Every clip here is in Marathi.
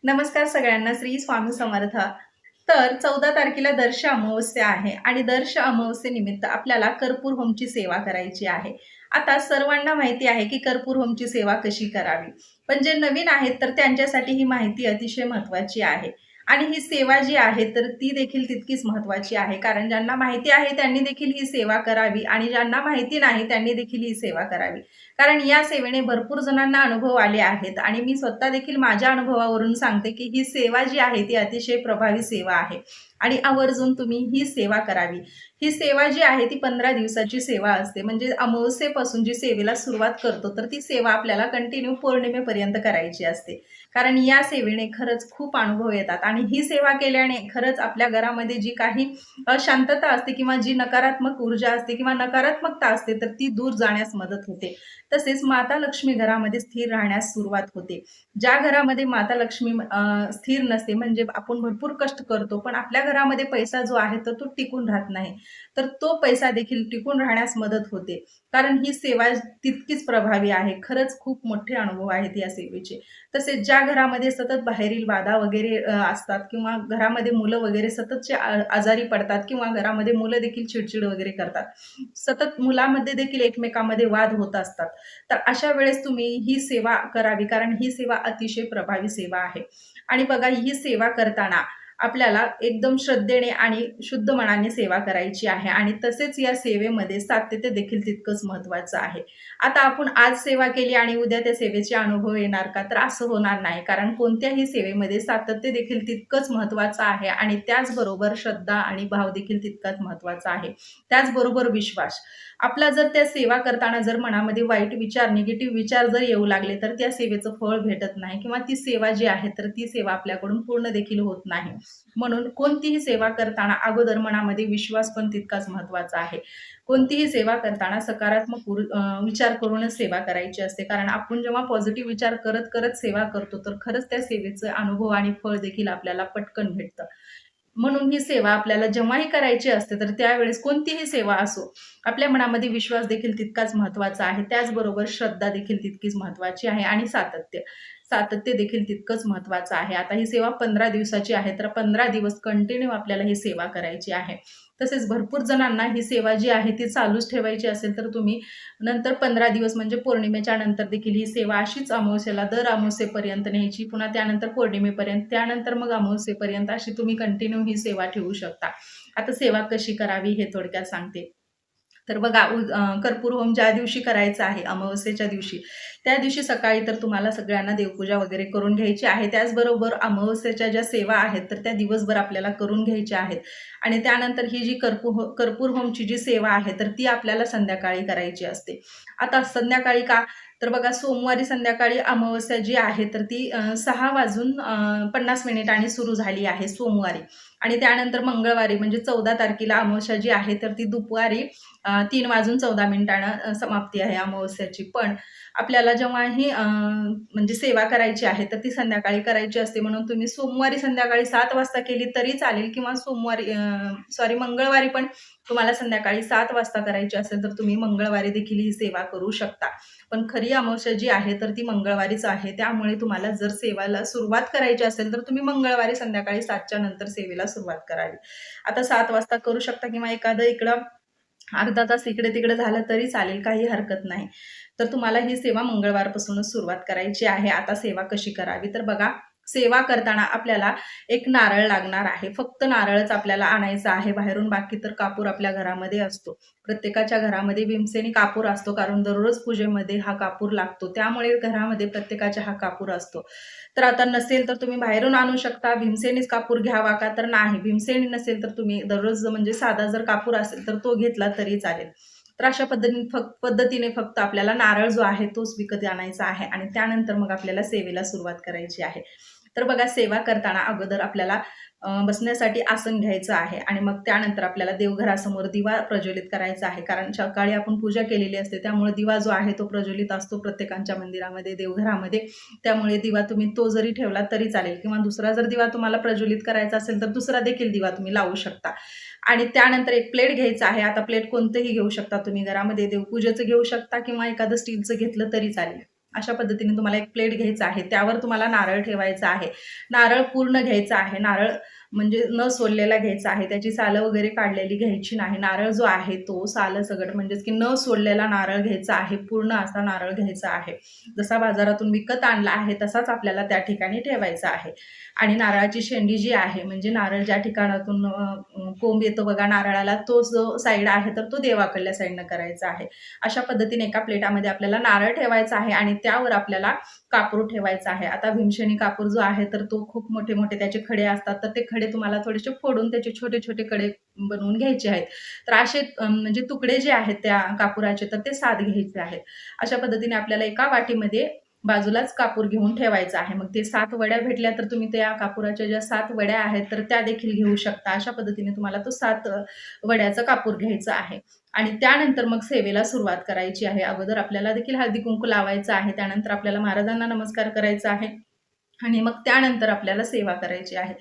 नमस्कार सगळ्यांना. श्री स्वामी समर्थ. तर 14 तारखेला दर्श अमावस्या आहे आणि दर्श अमावस्येनिमित्त आपल्याला कर्पूर होमची सेवा करायची आहे. आता सर्वांना माहिती आहे की कर्पूर होमची सेवा कशी करावी, पण जे नवीन आहेत तर त्यांच्यासाठी ही माहिती अतिशय महत्त्वाची आहे. आणि ही सेवा जी आहे तर ती देखील तितकीच महत्त्वाची आहे, कारण ज्यांना माहिती आहे त्यांनी देखील ही सेवा करावी आणि ज्यांना माहिती नाही त्यांनी देखील ही सेवा करावी. कारण या सेवेने भरपूर जणांना अनुभव आले आहेत आणि मी स्वतः देखील माझ्या अनुभवावरून सांगते की ही सेवा जी आहे ती अतिशय प्रभावी सेवा आहे आणि आवर्जून तुम्ही ही सेवा करावी. ही सेवा जी आहे ती 15 दिवसाची सेवा असते, म्हणजे अमावस्येपासून जी सेवेला सुरुवात करतो तर ती सेवा आपल्याला कंटिन्यू पौर्णिमेपर्यंत करायची असते. कारण या सेवेने खरंच खूप अनुभव येतात आणि ही सेवा केल्याने खरंच आपल्या घरामध्ये जी काही अशांतता असते किंवा जी नकारात्मक ऊर्जा असते किंवा नकारात्मकता असते तर ती दूर जाण्यास मदत होते. तसेच माता लक्ष्मी घरामध्ये स्थिर राहण्यास सुरुवात होते. ज्या घरामध्ये माता लक्ष्मी स्थिर नसते, म्हणजे आपण भरपूर कष्ट करतो पण आपल्या घरामध्ये पैसा जो आहे तर तो टिकून राहत नाही, तर तो पैसा देखील टिकून राहण्यास मदत होते. कारण ही सेवा तितकीच प्रभावी आहे. खरंच खूप मोठे अनुभव आहेत या सेवेचे. तसेच ज्या घरामध्ये सतत बाहेरील बाधा वगैरे असतात किंवा घरामध्ये मुलं वगैरे सततचे आजारी पडतात किंवा घरामध्ये मुलं देखील चिडचिड वगैरे करतात, सतत मुलांमध्ये देखील एकमेकांमध्ये वाद होत असतात, तर अशा वेळेस तुम्ही ही सेवा करावी, कारण ही सेवा अतिशय प्रभावी सेवा आहे. आणि बघा, ही सेवा करताना आपल्याला एकदम श्रद्धेने आणि शुद्ध मनाने सेवा करायची आहे आणि तसेच या सेवेमध्ये सातत्य देखील तितकंच महत्त्वाचं आहे. आता आपण आज सेवा केली आणि उद्या त्या सेवेचे अनुभव येणार का? तर असं होणार नाही, कारण कोणत्याही सेवेमध्ये सातत्य देखील तितकंच महत्त्वाचं आहे आणि त्याचबरोबर श्रद्धा आणि भाव देखील तितकाच महत्त्वाचा आहे. त्याचबरोबर विश्वास. आपला जर त्या सेवा करताना जर मनामध्ये वाईट विचार, निगेटिव्ह विचार जर येऊ लागले तर त्या सेवेचं फळ भेटत नाही किंवा ती सेवा जी आहे तर ती सेवा आपल्याकडून पूर्ण देखील होत नाही. म्हणून कोणतीही सेवा करताना अगोदर मनामध्ये विश्वास पण तितकाच महत्त्वाचा आहे. कोणतीही सेवा करताना सकारात्मक विचार करूनच सेवा करायची असते, कारण आपण जेव्हा पॉझिटिव्ह विचार करत करत सेवा करतो तर खरंच त्या सेवेचे अनुभव आणि फळ देखील आपल्याला पटकन भेटतं. म्हणून ही सेवा आपल्याला जेव्हाही करायची असते तर त्यावेळेस कोणतीही सेवा असो, आपल्या मनामध्ये विश्वास देखील तितकाच महत्त्वाचा आहे. त्याचबरोबर श्रद्धा देखील तितकीच महत्त्वाची आहे आणि सातत्य. सातत्य देखील तितकंच महत्त्वाचं आहे. आता ही सेवा 15 दिवसाची आहे, तर 15 दिवस कंटिन्यू आपल्याला ही सेवा करायची आहे. तसेच भरपूर जणांना ही सेवा जी आहे ती चालूच ठेवायची असेल तर तुम्ही नंतर 15 दिवस म्हणजे पौर्णिमेच्या नंतर देखील ही सेवा अशीच अमावस्येला दर अमावस्येपर्यंत न्यायची, पुन्हा त्यानंतर पौर्णिमेपर्यंत, त्यानंतर मग अमावस्येपर्यंत अशी तुम्ही कंटिन्यू ही सेवा ठेवू शकता. आता सेवा कशी करावी हे थोडक्यात सांगते. तर बघा, कर्पूर होम ज्या दिवशी करायचा आहे अमावस्येच्या दिवशी, त्या दिवशी सकाळी तर तुम्हाला सगळ्यांना देवपूजा वगैरे करून घ्यायची आहे. त्याचबरोबर अमावस्येच्या ज्या सेवा आहेत तर त्या दिवसभर आपल्याला करून घ्यायच्या आहेत आणि त्यानंतर ही जी कर्पूर होमची जी सेवा आहे तर ती आपल्याला संध्याकाळी करायची असते. आता संध्याकाळी का? तर बघा, सोमवारी संध्याकाळी अमावस्या जी आहे तर ती 6:50 सुरू झाली आहे सोमवारी आणि त्यानंतर मंगळवारी म्हणजे 14 तारखेला अमावस्या जी आहे तर ती दुपारी 3:14 समाप्ती आहे अमावस्याची. पण आपल्याला जेव्हाही म्हणजे सेवा करायची आहे तर ती संध्याकाळी करायची असते, म्हणून तुम्ही सोमवारी संध्याकाळी 7 वाजता केली तरी चालेल किंवा मंगळवारी पण तुम्हाला संध्याकाळी 7 वाजता करायची असेल तर तुम्ही मंगळवारी देखील ही सेवा करू शकता. पण खरी अमावस्या जी आहे तर ती मंगळवारीच आहे. त्यामुळे तुम्हाला जर सेवेला सुरुवात करायची असेल तर तुम्ही मंगळवारी संध्याकाळी 7च्या नंतर सेवेला सुरुवात करावी. आता 7 वाजता करू शकता किंवा एखादं इकडं अर्धा तास इकडे-तिकडे झालं तरी चालेल, काही हरकत नाही. तर तुम्हाला ही सेवा मंगळवारपासूनच सुरुवात करायची आहे. आता सेवा कशी करावी? तर बघा, सेवा करताना आपल्याला एक नारळ लागणार आहे. फक्त नारळच आपल्याला आणायचा आहे बाहेरून, बाकी तर कापूर आपल्या घरामध्ये असतो. प्रत्येकाच्या घरामध्ये भीमसेनी कापूर असतो, कारण दररोज पूजेमध्ये हा कापूर लागतो. त्यामुळे घरामध्ये प्रत्येकाच्या हा कापूर असतो. तर आता नसेल तर तुम्ही बाहेरून आणू शकता. भीमसेनीच कापूर घ्यावा का? तर नाही. भीमसेनी नसेल तर तुम्ही दररोज म्हणजे साधा जर कापूर असेल तर तो घेतला तरी चालेल. तर अशा पद्धतीने फक्त आपल्याला नारळ जो आहे तोच विकत आणायचा आहे आणि त्यानंतर मग आपल्याला सेवेला सुरुवात करायची आहे. तर बघा, सेवा करताना अगोदर आपल्याला बसण्यासाठी आसन घ्यायचं आहे आणि मग त्यानंतर आपल्याला देवघरासमोर दिवा प्रज्वलित करायचा आहे, कारण सकाळी आपण पूजा केलेली असते त्यामुळे दिवा जो आहे तो प्रज्वलित असतो प्रत्येकाच्या मंदिरामध्ये, देवघरामध्ये. त्यामुळे दिवा तुम्ही तो जरी ठेवला तरी चालेल किंवा दुसरा जर दिवा तुम्हाला प्रज्वलित करायचा असेल तर दुसरा देखील दिवा तुम्ही लावू शकता. आणि त्यानंतर एक प्लेट घ्यायचा आहे. आता प्लेट कोणतंही घेऊ शकता तुम्ही, घरामध्ये देवपूजेचं घेऊ शकता किंवा एखादं स्टीलचं घेतलं तरी चालेल. अशा पद्धतीने तुम्हाला एक प्लेट घ्यायचं आहे, त्यावर तुम्हाला नारळ ठेवायचा आहे. नारळ पूर्ण घ्यायचा आहे, नारळ म्हणजे न सोललेला घ्यायचा आहे, त्याची सालं वगैरे काढलेली घ्यायची नाही. नारळ जो आहे तो सालं सगट म्हणजेच की न सोललेला नारळ घ्यायचा आहे, पूर्ण असा नारळ घ्यायचा आहे. जसा बाजारातून विकत आणला आहे तसाच आपल्याला त्या ठिकाणी ठेवायचा आहे. आणि नारळाची शेंडी जी आहे म्हणजे नारळ ज्या ठिकाणातून कोंब येतो बघा नारळाला, तो जो साईड आहे तर तो देवाकडल्या साईडनं करायचा आहे. अशा पद्धतीने एका प्लेटामध्ये आपल्याला नारळ ठेवायचा आहे आणि त्यावर आपल्याला कापूर ठेवायचा आहे. आता भीमशनी कापूर जो आहे तर तो खूप मोठे मोठे त्याचे खडे असतात, तर ते खडे तुम्हाला थोडेसे फोडून त्याचे छोटे छोटे कडे बनवून घ्यायचे आहेत. तर असे म्हणजे तुकडे जे आहेत त्या कापुराचे तर ते 7 घ्यायचे आहेत. अशा पद्धतीने आपल्याला एका वाटीमध्ये बाजूलाच कापूर घेऊन ठेवायचा आहे. मग ते 7 वड्या भेटल्या तर तुम्ही त्या कापुराच्या ज्या 7 वड्या आहेत तर त्या देखील घेऊ शकता. अशा पद्धतीने तुम्हाला तो 7 वड्याचा कापूर घ्यायचा आहे. आणि त्यानंतर मग सेवेला सुरुवात करायची आहे. अगोदर आपल्याला देखील हळदी कुंकू लावायचं आहे. त्यानंतर आपल्याला महाराजांना नमस्कार करायचा आहे आणि मग त्यानंतर आपल्याला सेवा करायची आहे.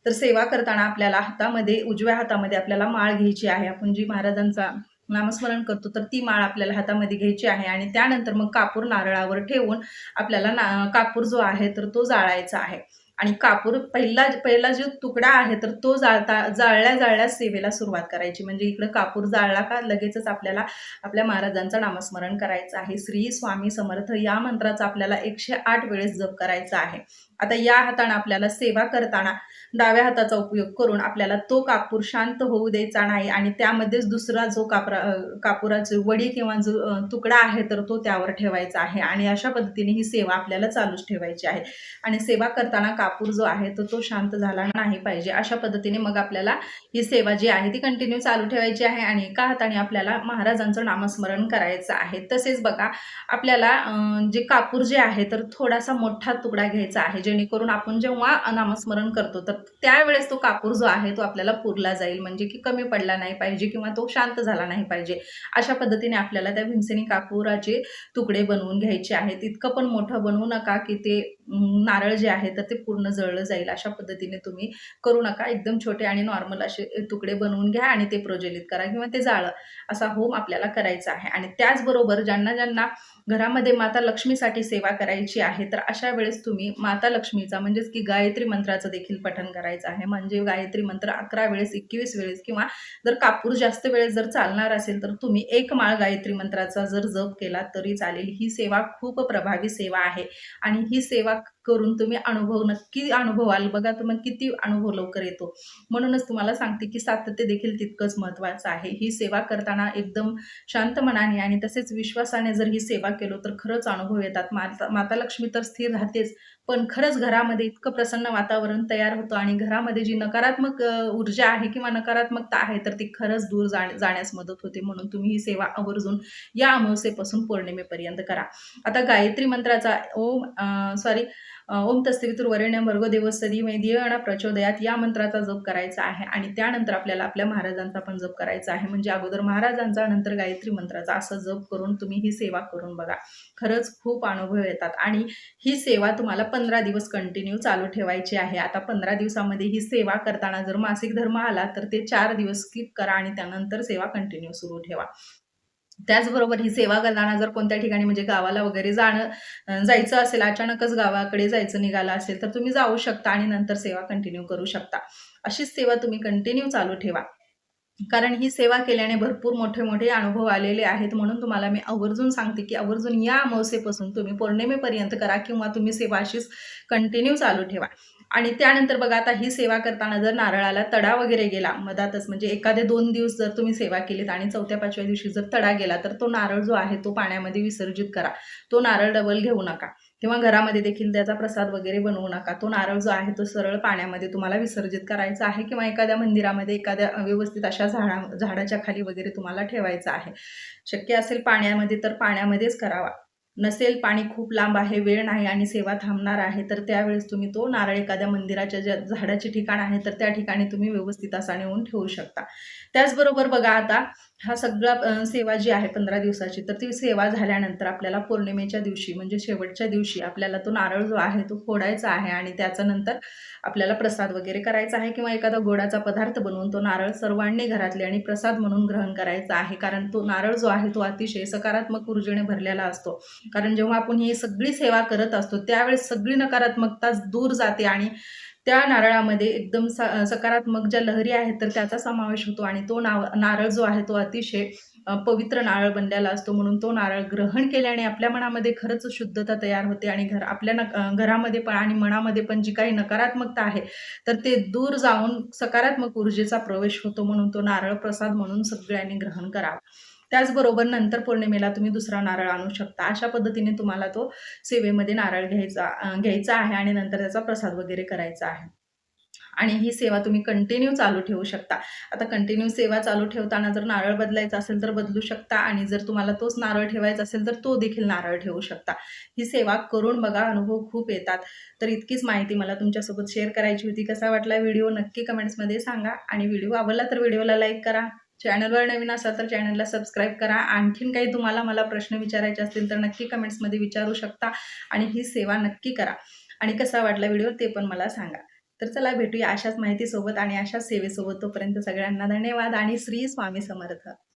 तर सेवा करताना आपल्याला हातामध्ये उजव्या हातामध्ये आपल्याला माळ घ्यायची आहे. आपण जी महाराजांचा नामस्मरण करतो तर ती माळ आपल्याला हातामध्ये घ्यायची आहे आणि त्यानंतर मग कापूर नारळावर ठेवून आपल्याला कापूर जो आहे तर तो जाळायचा आहे. आणि कापूर पहिला जो तुकडा आहे तर तो जाळल्या सेवेला सुरुवात करायची. म्हणजे इकडे कापूर जाळला का लगेचच आपल्याला आपल्या महाराजांचं नामस्मरण करायचं आहे. श्री स्वामी समर्थ या मंत्राचा आपल्याला 108 वेळेस जप करायचा आहे. आता या हाताने आपल्याला सेवा करताना डाव्या हाताचा उपयोग करून आपल्याला तो कापूर शांत होऊ द्यायचा नाही आणि त्यामध्येच दुसरा जो कापुराची वडी किंवा जो तुकडा आहे तर तो त्यावर ठेवायचा आहे. आणि अशा पद्धतीने ही सेवा आपल्याला चालूच ठेवायची आहे. आणि सेवा करताना कापूर जो आहे तो शांत झाला नाही पाहिजे. अशा पद्धतीने मग आपल्याला ही सेवा जी आहे ती कंटिन्यू चालू ठेवायची आहे आणि एका हाताने आपल्याला महाराजांचं नामस्मरण करायचं आहे. तसेच बघा आपल्याला जे कापूर जे आहे तर थोडासा मोठा तुकडा घ्यायचा आहे, जेणेकरून आपण जेव्हा नामस्मरण करतो तर त्यावेळेस तो कापूर जो आहे तो आपल्याला पुरला जाईल, म्हणजे की कमी पडला नाही पाहिजे किंवा तो शांत झाला नाही पाहिजे. अशा पद्धतीने आपल्याला त्या भीमसेनी कापुराचे तुकडे बनवून घ्यायचे आहेत. इतकं पण मोठं बनवू नका की ते नारळ जे आहे तर ते पूर्ण जळलं जाईल. अशा पद्धतीने तुम्ही करू नका. एकदम छोटे आणि नॉर्मल असे तुकडे बनवून घ्या आणि ते प्रज्वलित करा किंवा ते जाळं. असा होम आपल्याला करायचा आहे. आणि त्याचबरोबर ज्यांना घरामध्ये माता लक्ष्मीसाठी सेवा करायची आहे तर अशा वेळेस तुम्ही माता लक्ष्मीचा म्हणजेच की गायत्री मंत्राचं देखील पठण करायचं आहे. म्हणजे गायत्री मंत्र 11 वेळेस 21 वेळेस किंवा जर कापूर जास्त वेळेस जर चालणार असेल तर तुम्ही 1 माळ गायत्री मंत्राचा जर जप केला तरी चालेल. ही सेवा खूप प्रभावी सेवा आहे आणि ही सेवा करून तुम्ही नक्की अनुभवाल. बघा तुम्हाला किती अनुभव लवकर येतो. म्हणूनच तुम्हाला सांगते की सातत्य देखील तितकंच महत्त्वाचं आहे. ही सेवा करताना एकदम शांत मनाने आणि तसेच विश्वासाने जर ही सेवा केलो तर खरंच अनुभव येतात. माता लक्ष्मी तर स्थिर राहतेच, पण खरंच घरामध्ये इतकं प्रसन्न वातावरण तयार होतं आणि घरामध्ये जी नकारात्मक ऊर्जा आहे किंवा नकारात्मकता आहे तर ती खरंच दूर जाण्यास मदत होते. म्हणून तुम्ही ही सेवा आवर्जून या अमावस्येपासून पौर्णिमेपर्यंत करा. आता गायत्री मंत्राचा ओम तत्सवितुर्वरेण्यं भर्गो देवस्य धीमहि धियो यो नः प्रचोदयात् या मंत्राचा जप करायचा आहे. आणि त्यानंतर आपल्याला आपल्या महाराजांचा पण जप करायचा आहे. म्हणजे अगोदर महाराजांचा नंतर गायत्री मंत्राचा असं जप करून तुम्ही ही सेवा करून बघा. खरंच खूप अनुभव येतात आणि ही सेवा तुम्हाला 15 दिवस कंटिन्यू चालू ठेवायची आहे. आता 15 दिवसामध्ये ही सेवा करताना जर मासिक धर्म आला तर ते 4 दिवस स्किप करा आणि त्यानंतर सेवा कंटिन्यू सुरू ठेवा. त्याचबरोबर ही सेवा करताना जर कोणत्या ठिकाणी म्हणजे गावाला वगैरे जायचं असेल, अचानकच गावाकडे जायचं निघालं असेल तर तुम्ही जाऊ शकता आणि नंतर सेवा कंटिन्यू करू शकता. अशीच सेवा तुम्ही कंटिन्यू चालू ठेवा. कारण ही सेवा केल्याने भरपूर मोठे मोठे अनुभव आलेले आहेत. म्हणून तुम्हाला मी आवर्जून सांगते की आवर्जून या अमावस्येपासून तुम्ही पौर्णिमेपर्यंत करा किंवा तुम्ही सेवा अशीच कंटिन्यू चालू ठेवा. आणि त्यानंतर बघा आता ही सेवा करताना जर नारळाला तडा वगैरे गेला मधातच, म्हणजे एखादे 2 दिवस जर तुम्ही सेवा केलीत आणि 4थ्या-5व्या दिवशी जर तडा गेला तर तो नारळ जो आहे तो पाण्यामध्ये विसर्जित करा. तो नारळ डबल घेऊ नका किंवा घरामध्ये देखील त्याचा प्रसाद वगैरे बनवू नका. तो नारळ जो आहे तो सरळ पाण्यामध्ये तुम्हाला विसर्जित करायचा आहे किंवा एखाद्या मंदिरामध्ये एखाद्या व्यवस्थित अशा झाडाच्या खाली वगैरे तुम्हाला ठेवायचं आहे. शक्य असेल पाण्यामध्ये तर पाण्यामध्येच करावा. नसेल पाणी खूप लांब आहे, वेळ नाही आणि सेवा थांबणार आहे तर त्यावेळेस तुम्ही तो नारळ एखाद्या मंदिराच्या ज्या झाडाचे ठिकाण आहे तर त्या ठिकाणी तुम्ही व्यवस्थित असा नेऊन ठेवू शकता. त्याचबरोबर बघा आता हा सगळा सेवा जी आहे 15 दिवसाची, तर ती सेवा झाल्यानंतर आपल्याला पौर्णिमेच्या दिवशी म्हणजे शेवटच्या दिवशी आपल्याला तो नारळ जो आहे तो फोडायचा आहे आणि त्याच्यानंतर आपल्याला प्रसाद वगैरे करायचा आहे किंवा एखादा गोडाचा पदार्थ बनवून तो नारळ सर्वांनी घरातले आणि प्रसाद म्हणून ग्रहण करायचा आहे. कारण तो नारळ जो आहे तो अतिशय सकारात्मक ऊर्जेने भरलेला असतो. कारण जेव्हा आपण ही सगळी सेवा करत असतो त्यावेळेस सगळी नकारात्मकता दूर जाते आणि त्या नारळामध्ये एकदम सकारात्मक ज्या लहरी आहेत तर त्याचा समावेश होतो आणि तो नारळ जो आहे तो अतिशय पवित्र नारळ बनलेला असतो. म्हणून तो नारळ ग्रहण केल्याने आपल्या मनामध्ये खरंच शुद्धता तयार होते आणि आपल्या घरामध्ये पण आणि मनामध्ये पण जी काही नकारात्मकता आहे तर ते दूर जाऊन सकारात्मक ऊर्जेचा प्रवेश होतो. म्हणून तो नारळ प्रसाद म्हणून सगळ्यांनी ग्रहण करावा. त्याचबरोबर नंतर पौर्णिमेला तुम्ही दुसरा नारळ आणू शकता. अशा पद्धतीने तुम्हाला तो सेवेमध्ये नारळ घ्यायचा आहे आणि नंतर त्याचा प्रसाद वगैरे करायचा आहे. आणि ही सेवा तुम्ही कंटिन्यू चालू ठेवू शकता. आता कंटिन्यू सेवा चालू ठेवताना जर नारळ बदलायचा असेल तर बदलू शकता आणि जर तुम्हाला तोच नारळ ठेवायचा असेल तर तो देखील नारळ ठेवू शकता. ही सेवा करून बघा, अनुभव खूप येतात. तर इतकीच माहिती मला तुमच्यासोबत शेअर करायची होती. कसा वाटला व्हिडिओ नक्की कमेंट्समध्ये सांगा आणि व्हिडिओ आवडला तर व्हिडिओला लाईक करा. चॅनलवर नवीन असाल तर चॅनलला सबस्क्राईब करा. आणखीन काही तुम्हाला मला प्रश्न विचारायचे असतील तर नक्की कमेंट्समध्ये विचारू शकता आणि ही सेवा नक्की करा. आणि कसा वाटला व्हिडिओ ते पण मला सांगा. तर चला भेटूया अशाच माहितीसोबत आणि अशाच सेवेसोबत. तोपर्यंत सगळ्यांना धन्यवाद आणि श्री स्वामी समर्थ.